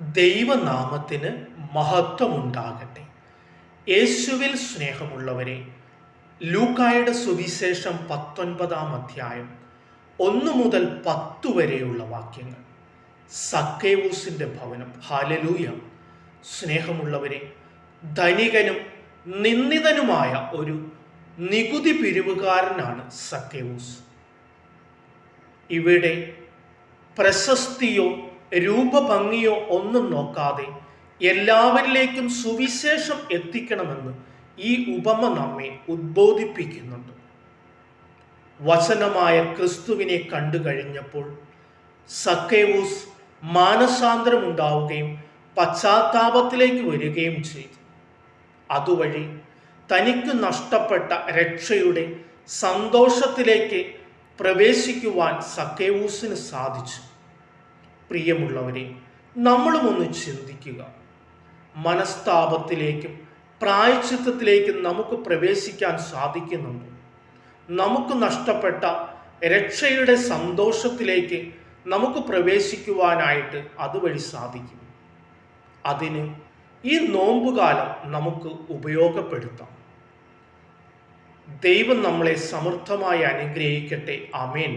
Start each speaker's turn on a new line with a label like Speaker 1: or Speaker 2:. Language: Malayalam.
Speaker 1: ദൈവനാമത്തിന് മഹത്വമുണ്ടാകട്ടെ. യേശുവിൽ സ്നേഹമുള്ളവരെ, ലൂക്കായുടെ സുവിശേഷം 19-ാം അധ്യായം 1 മുതൽ 10 വരെയുള്ള വാക്യങ്ങൾ. സക്കേവൂസിന്റെ ഭവനം. ഹല്ലേലൂയ. സ്നേഹമുള്ളവരെ, ധനികനും നിന്ദിതനുമായ ഒരു നികുതി പിരിവുകാരനാണ് സക്കേവൂസ്. ഇവിടെ പ്രശസ്തിയോ രൂപഭംഗിയോ ഒന്നും നോക്കാതെ എല്ലാവരിലേക്കും സുവിശേഷം എത്തിക്കണമെന്ന് ഈ ഉപമ നമ്മെ ഉദ്ബോധിപ്പിക്കുന്നുണ്ട്. വചനമായ ക്രിസ്തുവിനെ കണ്ടു കഴിഞ്ഞപ്പോൾ സക്കേവൂസ് മാനസാന്തരമുണ്ടാവുകയും പശ്ചാത്താപത്തിലേക്ക് വരികയും ചെയ്തു. അതുവഴി തനിക്ക് നഷ്ടപ്പെട്ട രക്ഷയുടെ സന്തോഷത്തിലേക്ക് പ്രവേശിക്കുവാൻ സക്കേവൂസിന് സാധിച്ചു. പ്രിയമുള്ളവരെ, നമ്മളും ഒന്ന് ചിന്തിക്കുക. മനസ്താപത്തിലേക്കും പ്രായശ്ചിത്തത്തിലേക്കും നമുക്ക് പ്രവേശിക്കാൻ സാധിക്കുന്നുണ്ട്. നമുക്ക് നഷ്ടപ്പെട്ട രക്ഷയുടെ സന്തോഷത്തിലേക്ക് നമുക്ക് പ്രവേശിക്കുവാനായിട്ട് അതുവഴി സാധിക്കും. അതിന് ഈ നോമ്പുകാലം നമുക്ക് ഉപയോഗപ്പെടുത്താം. ദൈവം നമ്മളെ സമൃദ്ധമായി അനുഗ്രഹിക്കട്ടെ. ആമേൻ.